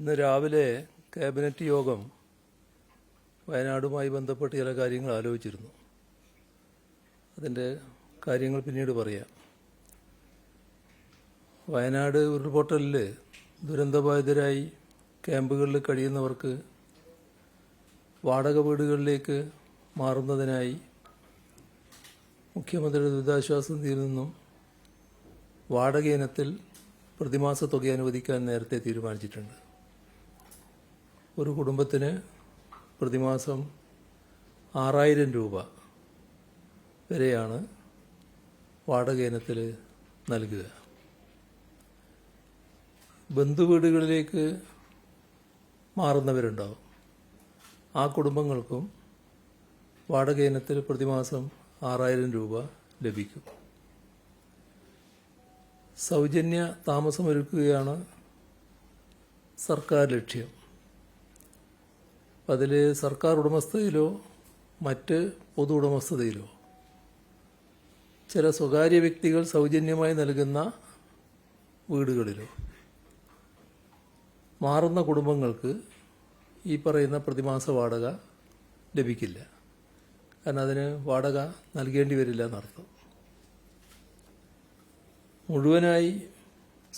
ഇന്ന് രാവിലെ ക്യാബിനറ്റ് യോഗം വയനാടുമായി ബന്ധപ്പെട്ട് ചില കാര്യങ്ങൾ ആലോചിച്ചിരുന്നു. അതിൻ്റെ കാര്യങ്ങൾ പിന്നീട് പറയാം. വയനാട് ഉരുൾപൊട്ടലിൽ ദുരന്തബാധിതരായി ക്യാമ്പുകളിൽ കഴിയുന്നവർക്ക് വാടക വീടുകളിലേക്ക് മാറുന്നതിനായി മുഖ്യമന്ത്രിയുടെ ദുരിതാശ്വാസ നിധിയിൽ നിന്നും വാടക ഇനത്തിൽ പ്രതിമാസ തുക അനുവദിക്കാൻ നേരത്തെ തീരുമാനിച്ചിട്ടുണ്ട്. ഒരു കുടുംബത്തിന് പ്രതിമാസം 6000 രൂപ വരെയാണ് വാടക ഇനത്തിൽ നൽകുക. ബന്ധുവീടുകളിലേക്ക് മാറുന്നവരുണ്ടാവും. ആ കുടുംബങ്ങൾക്കും വാടക ഇനത്തിൽ പ്രതിമാസം 6000 രൂപ ലഭിക്കും. സൗജന്യ താമസമൊരുക്കുകയാണ് സർക്കാർ ലക്ഷ്യം. അതിൽ സർക്കാർ ഉടമസ്ഥതയിലോ മറ്റ് പൊതു ഉടമസ്ഥതയിലോ ചില സ്വകാര്യ വ്യക്തികൾ സൗജന്യമായി നൽകുന്ന വീടുകളിലോ മാറുന്ന കുടുംബങ്ങൾക്ക് ഈ പറയുന്ന പ്രതിമാസ വാടക ലഭിക്കില്ല. കാരണം അതിന് വാടക നൽകേണ്ടി വരില്ല എന്നർത്ഥം. മുഴുവനായി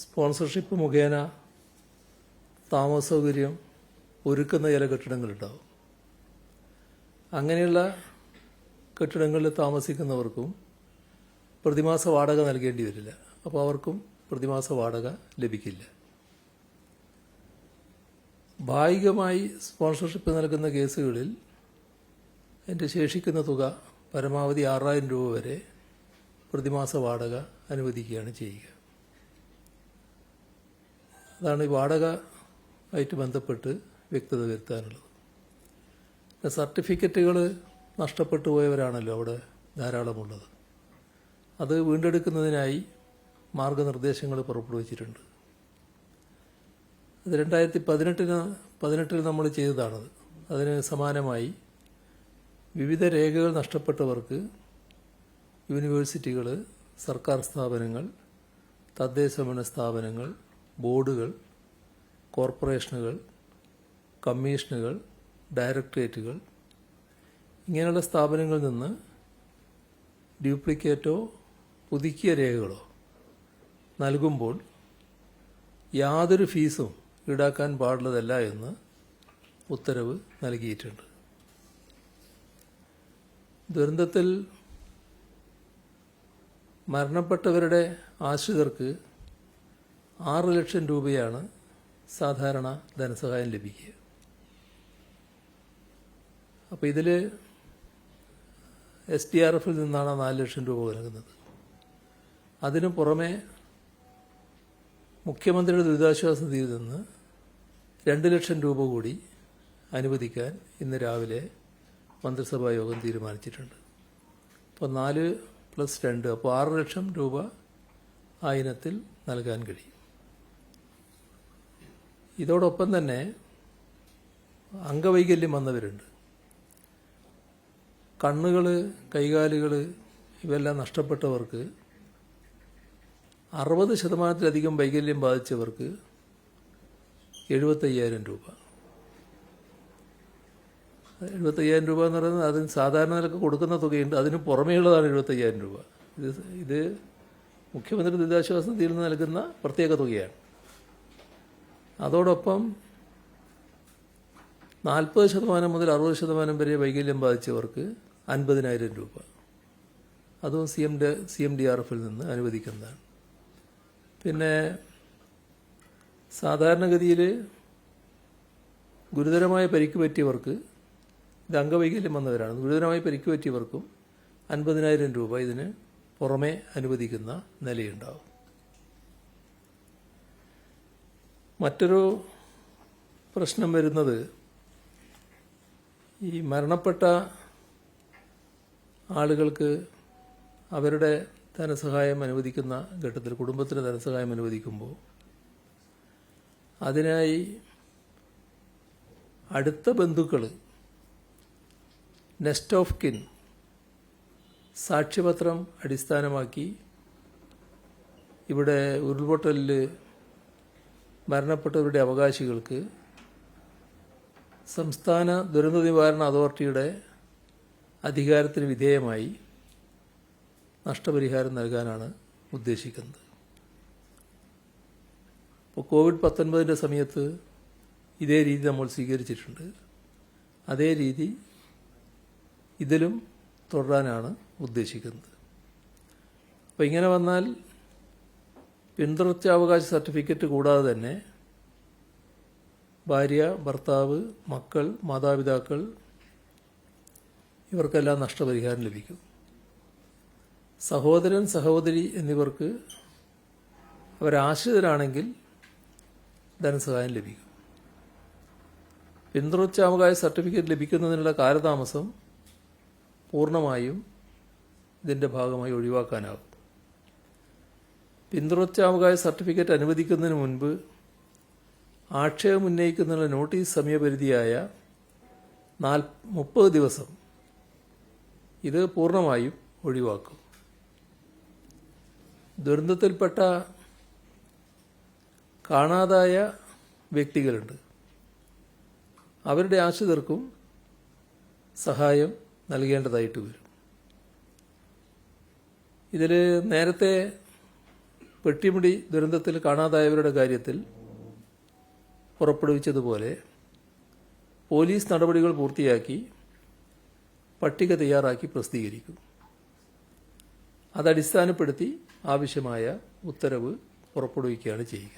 സ്പോൺസർഷിപ്പ് മുഖേന താമസ സൗകര്യം ഒരുക്കുന്ന ചില കെട്ടിടങ്ങളുണ്ടാവും. അങ്ങനെയുള്ള കെട്ടിടങ്ങളിൽ താമസിക്കുന്നവർക്കും പ്രതിമാസ വാടക നൽകേണ്ടി വരില്ല. അപ്പോൾ അവർക്കും പ്രതിമാസ വാടക ലഭിക്കില്ല. ഭാഗികമായി സ്പോൺസർഷിപ്പ് നൽകുന്ന കേസുകളിൽ അതിൻ്റെ ശേഷിക്കുന്ന തുക പരമാവധി 6000 രൂപ വരെ പ്രതിമാസ വാടക അനുവദിക്കുകയാണ് ചെയ്യുക. അതാണ് ഈ വാടക ആയിട്ട് ബന്ധപ്പെട്ട് വ്യക്തത വരുത്താനുള്ളത്. സർട്ടിഫിക്കറ്റുകൾ നഷ്ടപ്പെട്ടു പോയവരാണല്ലോ അവിടെ ധാരാളമുള്ളത്. അത് വീണ്ടെടുക്കുന്നതിനായി മാർഗനിർദ്ദേശങ്ങൾ പുറപ്പെടുവിച്ചിട്ടുണ്ട്. അത് 2018 നമ്മൾ ചെയ്തതാണത്. അതിന് സമാനമായി വിവിധ രേഖകൾ നഷ്ടപ്പെട്ടവർക്ക് യൂണിവേഴ്സിറ്റികൾ, സർക്കാർ സ്ഥാപനങ്ങൾ, തദ്ദേശഭരണ സ്ഥാപനങ്ങൾ, ബോർഡുകൾ, കോർപ്പറേഷനുകൾ, കമ്മീഷനുകൾ, ഡയറക്ടറേറ്റുകൾ ഇങ്ങനെയുള്ള സ്ഥാപനങ്ങളിൽ നിന്ന് ഡ്യൂപ്ലിക്കേറ്റോ പുതുക്കിയ രേഖകളോ നൽകുമ്പോൾ യാതൊരു ഫീസും ഈടാക്കാൻ പാടുള്ളതല്ല എന്ന് ഉത്തരവ് നൽകിയിട്ടുണ്ട്. ദുരന്തത്തിൽ മരണപ്പെട്ടവരുടെ ആശ്രിതർക്ക് 6 ലക്ഷം രൂപയാണ് സാധാരണ ധനസഹായം ലഭിക്കുക. അപ്പോൾ ഇതിൽ SDRFിൽ നിന്നാണ് 4 ലക്ഷം രൂപ നൽകുന്നത്. അതിനു പുറമെ മുഖ്യമന്ത്രിയുടെ ദുരിതാശ്വാസ നിധിയിൽ നിന്ന് 2 ലക്ഷം രൂപ കൂടി അനുവദിക്കാൻ ഇന്ന് രാവിലെ മന്ത്രിസഭാ യോഗം തീരുമാനിച്ചിട്ടുണ്ട്. അപ്പോൾ 4 + 2 അപ്പോൾ 6 ലക്ഷം രൂപ ആ ഇനത്തിൽ നൽകാൻ കഴിയും. ഇതോടൊപ്പം തന്നെ അംഗവൈകല്യം വന്നവരുണ്ട്. കണ്ണുകൾ, കൈകാലുകൾ ഇവയെല്ലാം നഷ്ടപ്പെട്ടവർക്ക് 60% വൈകല്യം ബാധിച്ചവർക്ക് 75,000 രൂപ. 75,000 രൂപ എന്ന് പറയുന്നത് അതിന് സാധാരണ നിലക്ക് കൊടുക്കുന്ന തുകയുണ്ട്. അതിന് പുറമേയുള്ളതാണ് 75,000 രൂപ. ഇത് മുഖ്യമന്ത്രി ദുരിതാശ്വാസ നിധിയിൽ നിന്ന് നൽകുന്ന പ്രത്യേക തുകയാണ്. അതോടൊപ്പം 40% മുതൽ 60% വരെ വൈകല്യം ബാധിച്ചവർക്ക് 50,000 രൂപ. അതും CMDRFിൽ നിന്ന് അനുവദിക്കുന്നതാണ്. പിന്നെ സാധാരണഗതിയിൽ ഗുരുതരമായ പരിക്ക് പറ്റിയവർക്ക്, ഇത് അംഗവൈകല്യം വന്നവരാണ്, ഗുരുതരമായി പരിക്ക് പറ്റിയവർക്കും 50,000 രൂപ ഇതിന് പുറമെ അനുവദിക്കുന്ന നിലയുണ്ടാവും. മറ്റൊരു പ്രശ്നം വരുന്നത് ഈ മരണപ്പെട്ട ആളുകൾക്ക് അവരുടെ ധനസഹായം അനുവദിക്കുന്ന ഘട്ടത്തിൽ, കുടുംബത്തിന് ധനസഹായം അനുവദിക്കുമ്പോൾ അതിനായി അടുത്ത ബന്ധുക്കൾ, നെസ്റ്റ് ഓഫ് കിൻ സാക്ഷ്യപത്രം അടിസ്ഥാനമാക്കി ഇവിടെ ഉരുൾപൊട്ടലിൽ മരണപ്പെട്ടവരുടെ അവകാശികൾക്ക് സംസ്ഥാന ദുരന്ത നിവാരണ അതോറിറ്റിയുടെ അധികാരത്തിന് വിധേയമായി നഷ്ടപരിഹാരം നൽകാനാണ് ഉദ്ദേശിക്കുന്നത്. ഇപ്പോൾ കോവിഡ്-19 സമയത്ത് ഇതേ രീതി നമ്മൾ സ്വീകരിച്ചിട്ടുണ്ട്. അതേ രീതി ഇതിലും തുടരാനാണ് ഉദ്ദേശിക്കുന്നത്. അപ്പോൾ ഇങ്ങനെ വന്നാൽ പിന്തുടർച്ചാവകാശ സർട്ടിഫിക്കറ്റ് കൂടാതെ തന്നെ ഭാര്യ, ഭർത്താവ്, മക്കൾ, മാതാപിതാക്കൾ ഇവർക്കെല്ലാം നഷ്ടപരിഹാരം ലഭിക്കും. സഹോദരൻ, സഹോദരി എന്നിവർക്ക് അവരാശ്രിതരാണെങ്കിൽ ധനസഹായം ലഭിക്കും. പിന്തുടർച്ചാവകാശ സർട്ടിഫിക്കറ്റ് ലഭിക്കുന്നതിനുള്ള കാലതാമസം പൂർണ്ണമായും ഇതിൻ്റെ ഭാഗമായി ഒഴിവാക്കാനാകും. പിന്തുടർച്ചാവകാശ സർട്ടിഫിക്കറ്റ് അനുവദിക്കുന്നതിന് മുൻപ് ആക്ഷേപം ഉന്നയിക്കുന്നതിനുള്ള നോട്ടീസ് സമയപരിധിയായ 30 ദിവസം ഇത് പൂർണ്ണമായും ഒഴിവാക്കും. ദുരന്തത്തിൽപ്പെട്ട കാണാതായ വ്യക്തികളുണ്ട്. അവരുടെ ആശ്രിതർക്കും സഹായം നൽകേണ്ടതായിട്ട് വരും. ഇതിൽ നേരത്തെ പെട്ടിമുടി ദുരന്തത്തിൽ കാണാതായവരുടെ കാര്യത്തിൽ പുറപ്പെടുവിച്ചതുപോലെ പോലീസ് നടപടികൾ പൂർത്തിയാക്കി പട്ടിക തയ്യാറാക്കി പ്രസിദ്ധീകരിക്കും. അതടിസ്ഥാനപ്പെടുത്തി ആവശ്യമായ ഉത്തരവ് പുറപ്പെടുവിക്കുകയാണ് ചെയ്യുക.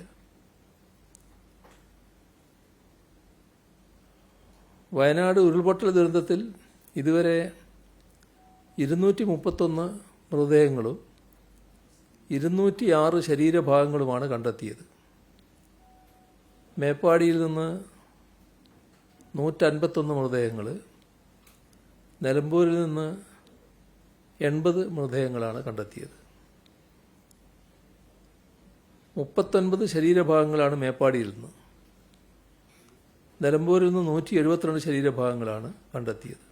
വയനാട് ഉരുൾപൊട്ടൽ ദുരന്തത്തിൽ ഇതുവരെ 231 മൃതദേഹങ്ങളും 206 ശരീരഭാഗങ്ങളുമാണ് കണ്ടെത്തിയത്. മേപ്പാടിയിൽ നിന്ന് 151 മൃതദേഹങ്ങൾ, നിലമ്പൂരിൽ നിന്ന് 80 മൃതദേഹങ്ങളാണ് കണ്ടെത്തിയത്. 39 ശരീരഭാഗങ്ങളാണ് മേപ്പാടിയിൽ നിന്ന്. നിലമ്പൂരിൽ നിന്ന് 172 ശരീരഭാഗങ്ങളാണ് കണ്ടെത്തിയത്.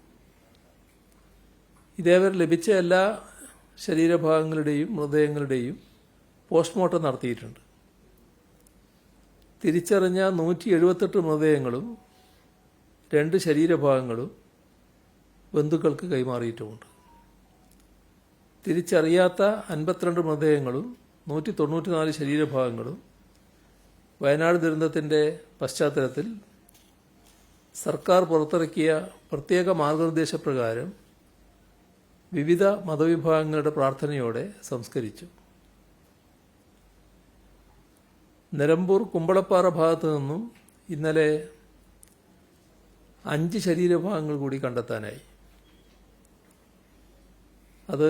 ഇതേവരെ ലഭിച്ച എല്ലാ ശരീരഭാഗങ്ങളുടെയും മൃതദേഹങ്ങളുടെയും പോസ്റ്റ്മോർട്ടം നടത്തിയിട്ടുണ്ട്. തിരിച്ചറിഞ്ഞ 178 മൃതദേഹങ്ങളും 2 ശരീരഭാഗങ്ങളും ബന്ധുക്കൾക്ക് കൈമാറിയിട്ടുമുണ്ട്. തിരിച്ചറിയാത്ത 52 മൃതദേഹങ്ങളും 194 ശരീരഭാഗങ്ങളും വയനാട് ദുരന്തത്തിൻ്റെ പശ്ചാത്തലത്തിൽ സർക്കാർ പുറത്തിറക്കിയ പ്രത്യേക മാർഗനിർദ്ദേശപ്രകാരം വിവിധ മതവിഭാഗങ്ങളുടെ പ്രാർത്ഥനയോടെ സംസ്കരിച്ചു. നിലമ്പൂർ കുമ്പളപ്പാറ ഭാഗത്തു നിന്നും ഇന്നലെ 5 ശരീരഭാഗങ്ങൾ കൂടി കണ്ടെത്താനായി. അത്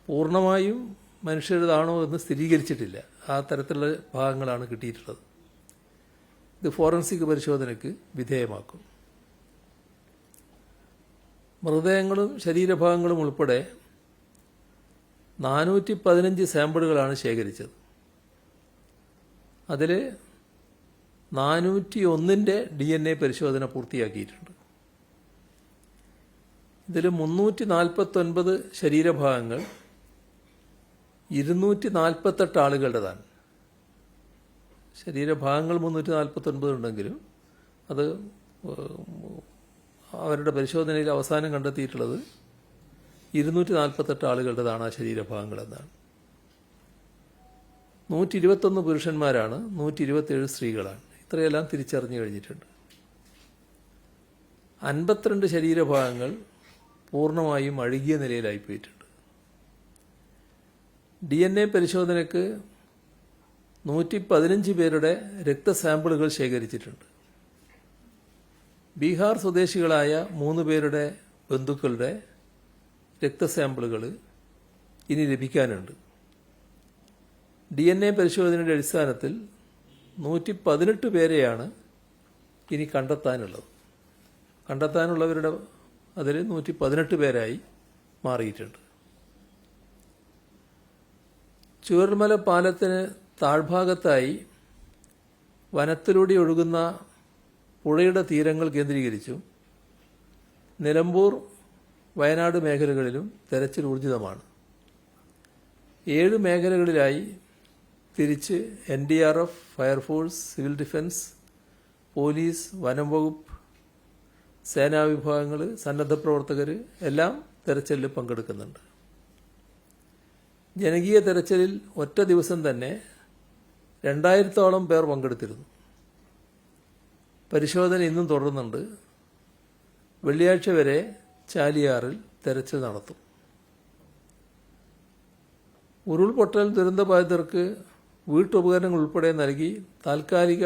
പൂർണ്ണമായും മനുഷ്യരുടേതാണോ എന്ന് സ്ഥിരീകരിച്ചിട്ടില്ല. ആ തരത്തിലുള്ള ഭാഗങ്ങളാണ് കിട്ടിയിട്ടുള്ളത്. ഇത് ഫോറൻസിക് പരിശോധനയ്ക്ക് വിധേയമാക്കും. മൃതദേഹങ്ങളും ശരീരഭാഗങ്ങളും ഉൾപ്പെടെ 415 സാമ്പിളുകളാണ് ശേഖരിച്ചത്. അതിൽ 401ൻ്റെ DNA പരിശോധന പൂർത്തിയാക്കിയിട്ടുണ്ട്. ഇതിൽ 349 ശരീരഭാഗങ്ങൾ 248 ആളുകളുടേതാണ്. ശരീരഭാഗങ്ങൾ 349 ഉണ്ടെങ്കിലും അത് അവരുടെ പരിശോധനയിൽ അവസാനം കണ്ടെത്തിയിട്ടുള്ളത് 248 ആളുകളുടേതാണ് ആ ശരീരഭാഗങ്ങളെന്നാണ്. 121 പുരുഷന്മാരാണ്, 127 സ്ത്രീകളാണ്. ഇത്രയെല്ലാം തിരിച്ചറിഞ്ഞു കഴിഞ്ഞിട്ടുണ്ട്. 52 ശരീരഭാഗങ്ങൾ പൂർണ്ണമായും അഴുകിയ നിലയിലായിപ്പോയിട്ടുണ്ട്. DNA പരിശോധനയ്ക്ക് 115 പേരുടെ രക്തസാമ്പിളുകൾ ശേഖരിച്ചിട്ടുണ്ട്. ബീഹാർ സ്വദേശികളായ 3 പേരുടെ ബന്ധുക്കളുടെ രക്തസാമ്പിളുകൾ ഇനി ലഭിക്കാനുണ്ട്. DNA പരിശോധനയുടെ അടിസ്ഥാനത്തിൽ 118 പേരെയാണ് ഇനി കണ്ടെത്താനുള്ളത്. കണ്ടെത്താനുള്ളവരുടെ അതിൽ 118 പേരായി മാറിയിട്ടുണ്ട്. ചൂരൽമല പാലത്തിന് താഴ്ഭാഗത്തായി വനത്തിലൂടെ ഒഴുകുന്ന പുഴയുടെ തീരങ്ങൾ കേന്ദ്രീകരിച്ചും നിലമ്പൂർ, വയനാട് മേഖലകളിലും തെരച്ചിൽ ഊർജിതമാണ്. 7 മേഖലകളിലായി തിരിച്ച് NDRF, fire force, civil defence, police, വനം വകുപ്പ്, സേനാ വിഭാഗങ്ങൾ, സന്നദ്ധ പ്രവർത്തകർ എല്ലാം തെരച്ചിലിൽ പങ്കെടുക്കുന്നുണ്ട്. ജനകീയ തെരച്ചിലിൽ ഒറ്റ ദിവസം തന്നെ 2000-ഓളം പേർ പങ്കെടുത്തിരുന്നു. പരിശോധന ഇന്നും തുടരുന്നുണ്ട്. വെള്ളിയാഴ്ച വരെ ചാലിയാറിൽ തെരച്ചിൽ നടത്തും. ഉരുൾപൊട്ടൽ ദുരന്തബാധിതർക്ക് വീട്ടുപകരണങ്ങൾ ഉൾപ്പെടെ നൽകി താൽക്കാലിക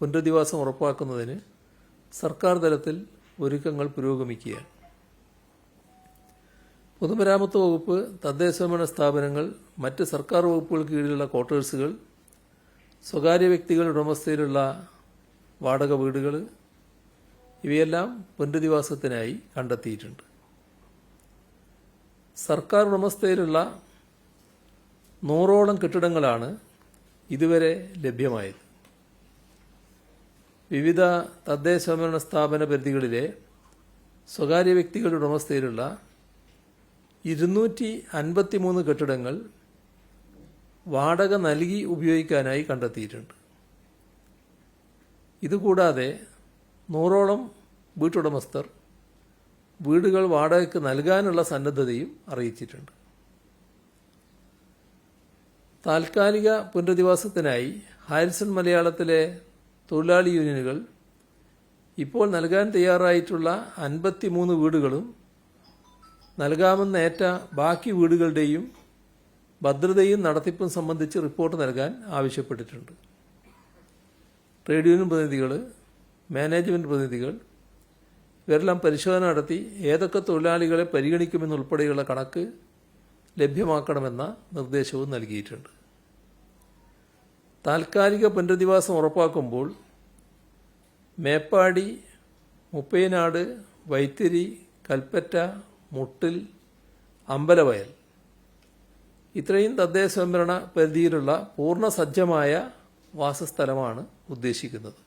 പുനരധിവാസം ഉറപ്പാക്കുന്നതിന് സർക്കാർ തലത്തിൽ ഒരുക്കങ്ങൾ പുരോഗമിക്കുകയാണ്. പൊതുമരാമത്ത് വകുപ്പ്, തദ്ദേശഭരണ സ്ഥാപനങ്ങൾ, മറ്റ് സർക്കാർ വകുപ്പുകൾക്ക് കീഴിലുള്ള ക്വാർട്ടേഴ്സുകൾ, സ്വകാര്യ വ്യക്തികളുടെ ഉടമസ്ഥയിലുള്ള വാടക വീടുകൾ ഇവയെല്ലാം പുനരധിവാസത്തിനായി കണ്ടെത്തിയിട്ടുണ്ട്. സർക്കാർ ഉടമസ്ഥയിലുള്ള 100ഓളം കെട്ടിടങ്ങളാണ് ഇതുവരെ ലഭ്യമായത്. വിവിധ തദ്ദേശഭരണ സ്ഥാപന പരിധികളിലെ സ്വകാര്യ വ്യക്തികളുടെ ഉടമസ്ഥയിലുള്ള 253 കെട്ടിടങ്ങൾ വാടക നൽകി ഉപയോഗിക്കാനായി കണ്ടെത്തിയിട്ടുണ്ട്. ഇതുകൂടാതെ 100ഓളം വീട്ടുടമസ്ഥർ വീടുകൾ വാടകയ്ക്ക് നൽകാനുള്ള സന്നദ്ധതയും അറിയിച്ചിട്ടുണ്ട്. താൽക്കാലിക പുനരധിവാസത്തിനായി ഹാരിസൺ മലയാളത്തിലെ തൊഴിലാളി യൂണിയനുകൾ ഇപ്പോൾ നൽകാൻ തയ്യാറായിട്ടുള്ള 53 വീടുകളും നൽകാമെന്നേറ്റ ബാക്കി വീടുകളുടെയും ഭദ്രതയും നടത്തിപ്പും സംബന്ധിച്ച് റിപ്പോർട്ട് നൽകാൻ ആവശ്യപ്പെട്ടിട്ടുണ്ട്. ട്രേഡ് യൂണിയൻ പ്രതിനിധികൾ, മാനേജ്മെന്റ് പ്രതിനിധികൾ ഇവരെല്ലാം പരിശോധന നടത്തി ഏതൊക്കെ തൊഴിലാളികളെ പരിഗണിക്കുമെന്നുൾപ്പെടെയുള്ള കണക്ക് ലഭ്യമാക്കണമെന്ന നിർദ്ദേശവും നൽകിയിട്ടുണ്ട്. താൽക്കാലിക പുനരധിവാസം ഉറപ്പാക്കുമ്പോൾ മേപ്പാടി, മുപ്പൈനാട്, വൈത്തിരി, കൽപ്പറ്റ, മുട്ടിൽ, അമ്പലവയൽ ഇത്രയും തദ്ദേശ സ്വയംഭരണ പരിധിയിലുള്ള പൂർണ്ണ സജ്ജമായ വാസസ്ഥലമാണ് ഉദ്ദേശിക്കുന്നത്.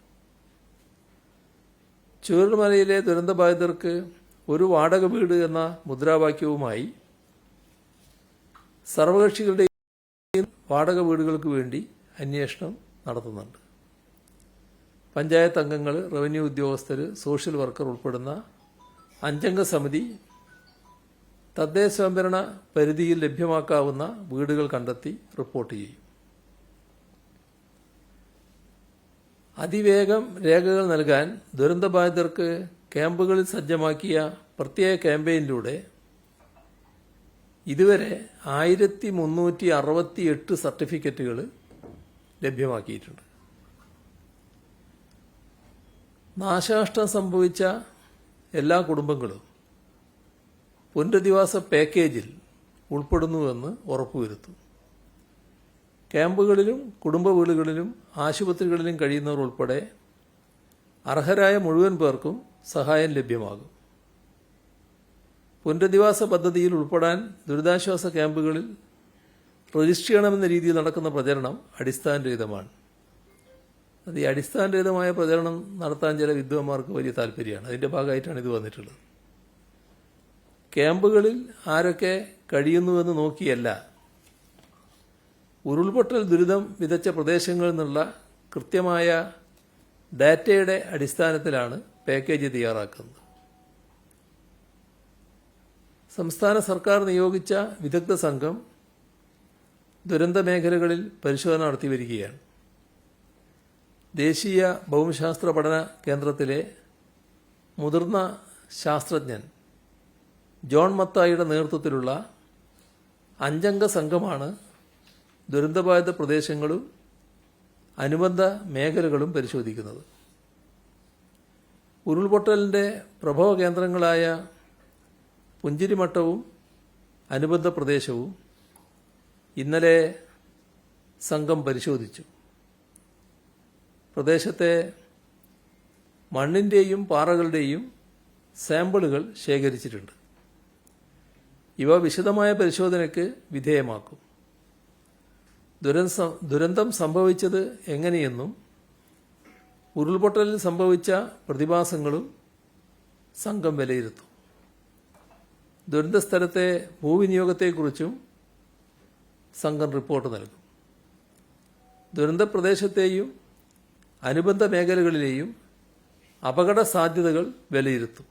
ചൂരൽമലയിലെ ദുരന്തബാധിതർക്ക് ഒരു വാടക വീട് എന്ന മുദ്രാവാക്യവുമായി സർവകക്ഷികളുടെയും വാടക വീടുകൾക്ക് വേണ്ടി അന്വേഷണം നടത്തുന്നുണ്ട്. പഞ്ചായത്ത് അംഗങ്ങൾ, റവന്യൂ ഉദ്യോഗസ്ഥർ, സോഷ്യൽ വർക്കർ ഉൾപ്പെടുന്ന 5-അംഗ സമിതി തദ്ദേശ സ്വയംഭരണ പരിധിയിൽ ലഭ്യമാക്കാവുന്ന വീടുകൾ കണ്ടെത്തി റിപ്പോർട്ട് ചെയ്യും. അതിവേഗം രേഖകൾ നൽകാൻ ദുരന്തബാധിതർക്ക് ക്യാമ്പുകളിൽ സജ്ജമാക്കിയ പ്രത്യേക ക്യാമ്പയിനിലൂടെ ഇതുവരെ 1368 സർട്ടിഫിക്കറ്റുകൾ ലഭ്യമാക്കിയിട്ടുണ്ട്. നാശനഷ്ടം സംഭവിച്ച എല്ലാ കുടുംബങ്ങളും പുനരധിവാസ പാക്കേജിൽ ഉൾപ്പെടുന്നുവെന്ന് ഉറപ്പുവരുത്തും. ക്യാമ്പുകളിലും കുടുംബ വീടുകളിലും ആശുപത്രികളിലും കഴിയുന്നവർ ഉൾപ്പെടെ അർഹരായ മുഴുവൻ പേർക്കും സഹായം ലഭ്യമാകും. പുനരധിവാസ പദ്ധതിയിൽ ഉൾപ്പെടാൻ ദുരിതാശ്വാസ ക്യാമ്പുകളിൽ രജിസ്റ്റർ ചെയ്യണമെന്ന രീതിയിൽ നടക്കുന്ന പ്രചരണം അടിസ്ഥാനരഹിതമാണ്. അത് ഈ അടിസ്ഥാനരഹിതമായ പ്രചരണം നടത്താൻ ചില വിദ്വാന്മാർക്ക് വലിയ താല്പര്യമാണ്. അതിൻ്റെ ഭാഗമായിട്ടാണ് ഇത് വന്നിട്ടുള്ളത്. ക്യാമ്പുകളിൽ ആരൊക്കെ കഴിയുന്നുവെന്ന് നോക്കിയല്ല, ഉരുൾപൊട്ടൽ ദുരിതം വിതച്ച പ്രദേശങ്ങളിൽ നിന്നുള്ള കൃത്യമായ ഡാറ്റയുടെ അടിസ്ഥാനത്തിലാണ് പാക്കേജ് തയ്യാറാക്കുന്നത്. സംസ്ഥാന സർക്കാർ നിയോഗിച്ച വിദഗ്ധ സംഘം ദുരന്ത മേഖലകളിൽ പരിശോധന നടത്തി വരികയാണ്. ദേശീയ ഭൗമശാസ്ത്ര പഠന കേന്ദ്രത്തിലെ മുതിർന്ന ശാസ്ത്രജ്ഞൻ ജോൺ മത്തായിയുടെ നേതൃത്വത്തിലുള്ള 5-അംഗ സംഘമാണ് ദുരന്തബാധിത പ്രദേശങ്ങളും അനുബന്ധ മേഖലകളും പരിശോധിക്കുന്നത്. ഉരുൾപൊട്ടലിൻ്റെ പ്രഭവ കേന്ദ്രങ്ങളായ പുഞ്ചിരിമട്ടവും അനുബന്ധ പ്രദേശവും ഇന്നലെ സംഘം പരിശോധിച്ചു. പ്രദേശത്തെ മണ്ണിൻ്റെയും പാറകളുടെയും സാമ്പിളുകൾ ശേഖരിച്ചിട്ടുണ്ട്. ഇവ വിശദമായ പരിശോധനയ്ക്ക് വിധേയമാക്കും. ദുരന്തം സംഭവിച്ചത് എങ്ങനെയെന്നും ഉരുൾപൊട്ടലിൽ സംഭവിച്ച പ്രതിഭാസങ്ങളും സംഘം വിലയിരുത്തും. ദുരന്തസ്ഥലത്തെ ഭൂവിനിയോഗത്തെക്കുറിച്ചും സംഘം റിപ്പോർട്ട് നൽകും. ദുരന്ത പ്രദേശത്തെയും അനുബന്ധ മേഖലകളിലെയും അപകട സാധ്യതകൾ വിലയിരുത്തും.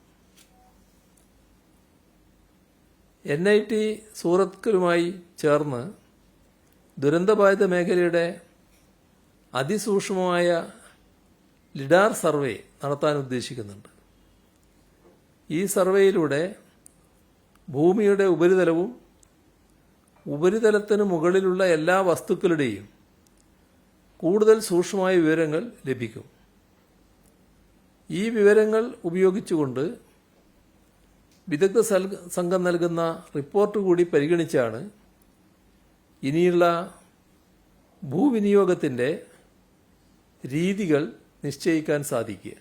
NIT സൂറത്തുമായി ചേർന്ന് ദുരന്തബാധിത മേഖലയുടെ അതിസൂക്ഷ്മമായ ലിഡാർ സർവേ നടത്താൻ ഉദ്ദേശിക്കുന്നുണ്ട്. ഈ സർവേയിലൂടെ ഭൂമിയുടെ ഉപരിതലവും ഉപരിതലത്തിന് മുകളിലുള്ള എല്ലാ വസ്തുക്കളുടെയും കൂടുതൽ സൂക്ഷ്മമായ വിവരങ്ങൾ ലഭിക്കും. ഈ വിവരങ്ങൾ ഉപയോഗിച്ചുകൊണ്ട് വിദഗ്ധ സംഘം നൽകുന്ന റിപ്പോർട്ട് കൂടി പരിഗണിച്ചാണ് ഇനിയുള്ള ഭൂവിനിയോഗത്തിൻ്റെ രീതികൾ നിശ്ചയിക്കാൻ സാധിക്കുക.